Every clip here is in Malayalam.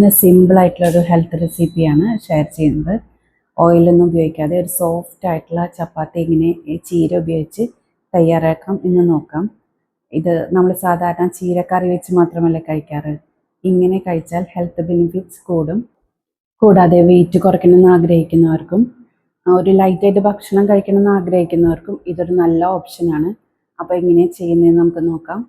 ഇന്ന് സിമ്പിളായിട്ടുള്ളൊരു ഹെൽത്ത് റെസിപ്പിയാണ് ഷെയർ ചെയ്യുന്നത്. ഓയിലൊന്നും ഉപയോഗിക്കാതെ ഒരു സോഫ്റ്റ് ആയിട്ടുള്ള ചപ്പാത്തി ഇങ്ങനെ ചീര ഉപയോഗിച്ച് തയ്യാറാക്കാം എന്ന് നോക്കാം. ഇത് നമ്മൾ സാധാരണ ചീരക്കറി വെച്ച് മാത്രമല്ല കഴിക്കാറ്. ഇങ്ങനെ കഴിച്ചാൽ ഹെൽത്ത് ബെനിഫിറ്റ്സ് കൂടും. കൂടാതെ വെയിറ്റ് കുറയ്ക്കണമെന്ന് ആഗ്രഹിക്കുന്നവർക്കും ഒരു ലൈറ്റായിട്ട് ഭക്ഷണം കഴിക്കണമെന്ന് ആഗ്രഹിക്കുന്നവർക്കും ഇതൊരു നല്ല ഓപ്ഷനാണ്. അപ്പോൾ എങ്ങനെ ചെയ്യുന്നതെന്ന് നമുക്ക് നോക്കാം.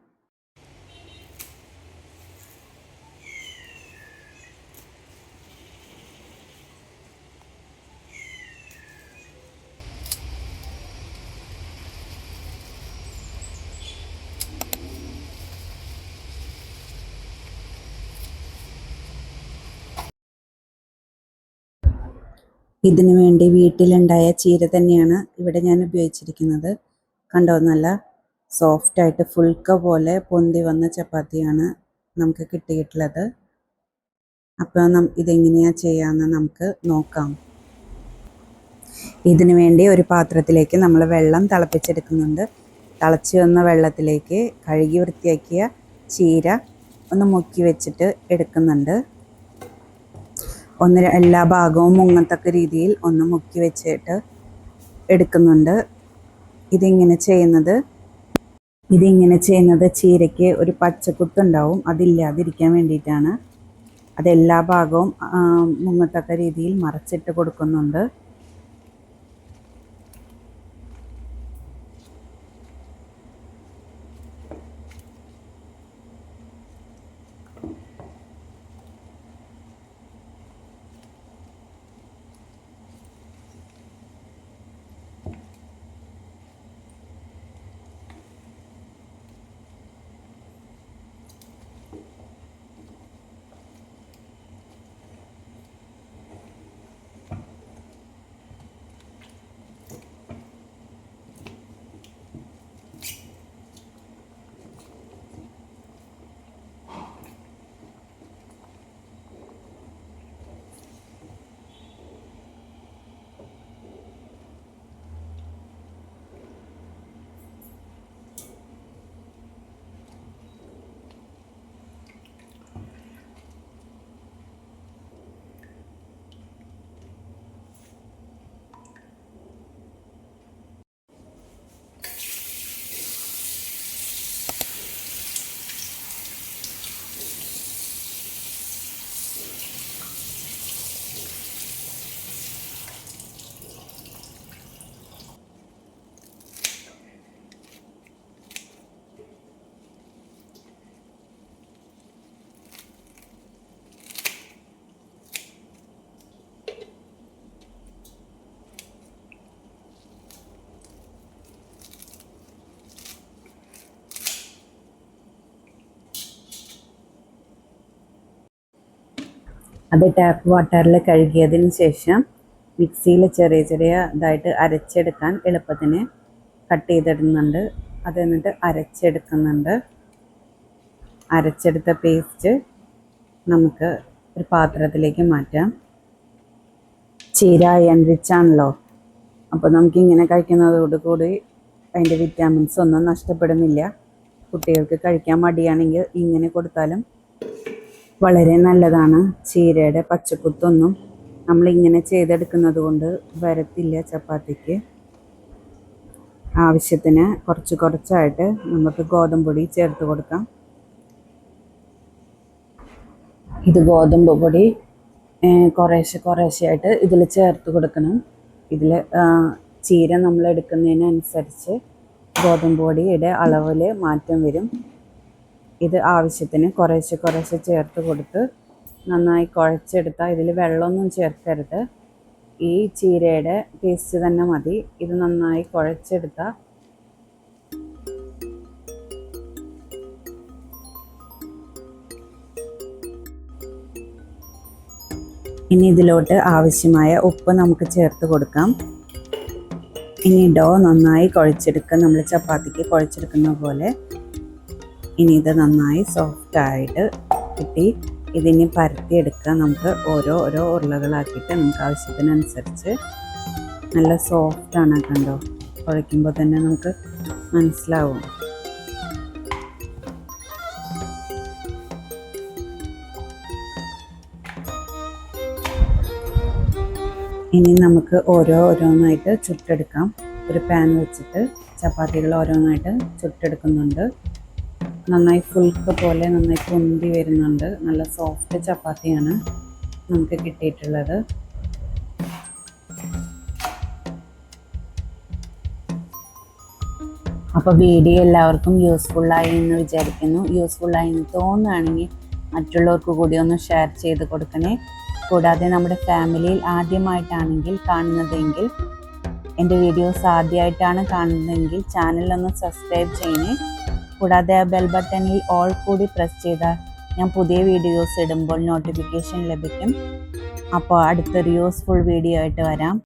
ഇതിനു വേണ്ടി വീട്ടിലുണ്ടായ ചീര തന്നെയാണ് ഇവിടെ ഞാൻ ഉപയോഗിച്ചിരിക്കുന്നത്. കണ്ടോ, നല്ല സോഫ്റ്റായിട്ട് ഫുൾക്ക പോലെ പൊന്തി വന്ന ചപ്പാത്തിയാണ് നമുക്ക് കിട്ടിയിട്ടുള്ളത്. അപ്പോൾ ഇതെങ്ങനെയാണ് ചെയ്യാമെന്ന് നമുക്ക് നോക്കാം. ഇതിനു വേണ്ടി ഒരു പാത്രത്തിലേക്ക് നമ്മൾ വെള്ളം തിളപ്പിച്ചെടുക്കുന്നുണ്ട്. തിളച്ച് വന്ന വെള്ളത്തിലേക്ക് കഴുകി വൃത്തിയാക്കിയ ചീര ഒന്ന് മുക്കി വെച്ചിട്ട് എടുക്കുന്നുണ്ട്. എല്ലാ ഭാഗവും മുങ്ങത്തക്ക രീതിയിൽ ഒന്ന് മുക്കി വെച്ചിട്ട് എടുക്കുന്നുണ്ട്. ഇതിങ്ങനെ ചെയ്യുന്നത് ചീരയ്ക്ക് ഒരു പച്ചക്കുത്തുണ്ടാവും, അതില്ലാതിരിക്കാൻ വേണ്ടിയിട്ടാണ്. അതെല്ലാ ഭാഗവും മുങ്ങത്തക്ക രീതിയിൽ മറച്ചിട്ട് കൊടുക്കുന്നുണ്ട്. അത് ടാപ്പ് വാട്ടറിൽ കഴുകിയതിന് ശേഷം മിക്സിയിൽ ചെറിയ ഇതായിട്ട് അരച്ചെടുക്കാൻ എളുപ്പത്തിന് കട്ട് ചെയ്തിടുന്നുണ്ട്. അത് എന്നിട്ട് അരച്ചെടുക്കുന്നുണ്ട്. അരച്ചെടുത്ത പേസ്റ്റ് നമുക്ക് ഒരു പാത്രത്തിലേക്ക് മാറ്റാം. ചീര അയൺ റിച്ച് ആണല്ലോ, അപ്പോൾ നമുക്കിങ്ങനെ കഴിക്കുന്നതോടുകൂടി അതിൻ്റെ വിറ്റാമിൻസ് ഒന്നും നഷ്ടപ്പെടുന്നില്ല. കുട്ടികൾക്ക് കഴിക്കാൻ മടിയാണെങ്കിൽ ഇങ്ങനെ കൊടുത്താലും വളരെ നല്ലതാണ്. ചീരയുടെ പച്ചക്കുത്തൊന്നും നമ്മളിങ്ങനെ ചെയ്തെടുക്കുന്നത് കൊണ്ട് വരത്തില്ല ചപ്പാത്തിക്ക്. ആവശ്യത്തിന് കുറച്ചായിട്ട് നമുക്ക് ഗോതമ്പ് പൊടി ചേർത്ത് കൊടുക്കാം. ഇത് ഗോതമ്പ് പൊടി കുറേശ്ശെയായിട്ട് ഇതിൽ ചേർത്ത് കൊടുക്കണം. ഇതിൽ ചീര നമ്മൾ എടുക്കുന്നതിനനുസരിച്ച് ഗോതമ്പ് പൊടിയുടെ അളവിൽ മാറ്റം വരും. ഇത് ആവശ്യത്തിന് കുറേശ്ശെ ചേർത്ത് കൊടുത്ത് നന്നായി കുഴച്ചെടുത്താൽ ഇതിൽ വെള്ളമൊന്നും ചേർക്കരുത്. ഈ ചീരയുടെ പേസ്റ്റ് തന്നെ മതി. ഇത് നന്നായി കുഴച്ചെടുത്താൽ ഇനി ഇതിലോട്ട് ആവശ്യമായ ഉപ്പ് നമുക്ക് ചേർത്ത് കൊടുക്കാം. ഇനി ഡോ നന്നായി കുഴച്ചെടുക്കുക, നമ്മൾ ചപ്പാത്തിക്ക് കുഴച്ചെടുക്കുന്ന പോലെ. ഇനി ഇത് നന്നായി സോഫ്റ്റായിട്ട് കിട്ടി. ഇതിനെ പരത്തിയെടുക്കുക. നമുക്ക് ഓരോ ഉരുളകളാക്കിയിട്ട് നമുക്ക് ആവശ്യത്തിനനുസരിച്ച്. നല്ല സോഫ്റ്റാണ്, കണ്ടോ, കുഴയ്ക്കുമ്പോൾ തന്നെ നമുക്ക് മനസ്സിലാവും. ഇനി നമുക്ക് ഓരോന്നായിട്ട് ചുട്ടെടുക്കാം. ഒരു പാൻ വെച്ചിട്ട് ചപ്പാത്തികൾ ഓരോന്നായിട്ട് ചുട്ടെടുക്കുന്നുണ്ട്. നന്നായി ഫുൾക്ക പോലെ നന്നായി പൊന്തി വരുന്നുണ്ട്. നല്ല സോഫ്റ്റ് ചപ്പാത്തിയാണ് നമുക്ക് കിട്ടിയിട്ടുള്ളത്. അപ്പോൾ വീഡിയോ എല്ലാവർക്കും യൂസ്ഫുള്ളായി എന്ന് വിചാരിക്കുന്നു. യൂസ്ഫുള്ളായി എന്ന് തോന്നുകയാണെങ്കിൽ മറ്റുള്ളവർക്ക് കൂടി ഒന്ന് ഷെയർ ചെയ്ത് കൊടുക്കണേ. കൂടാതെ നമ്മുടെ ഫാമിലിയിൽ ആദ്യമായിട്ടാണെങ്കിൽ കാണുന്നതെങ്കിൽ, എൻ്റെ വീഡിയോസ് ആദ്യമായിട്ടാണ് കാണുന്നതെങ്കിൽ ചാനലൊന്ന് സബ്സ്ക്രൈബ് ചെയ്യണേ. കൂടാതെ ആ ബെൽ ബട്ടണിൽ ഓൾ കൂടി പ്രസ് ചെയ്താൽ ഞാൻ പുതിയ വീഡിയോസ് ഇടുമ്പോൾ നോട്ടിഫിക്കേഷൻ ലഭിക്കും. അപ്പോൾ അടുത്തൊരു യൂസ്ഫുൾ വീഡിയോ ആയിട്ട് വരാം.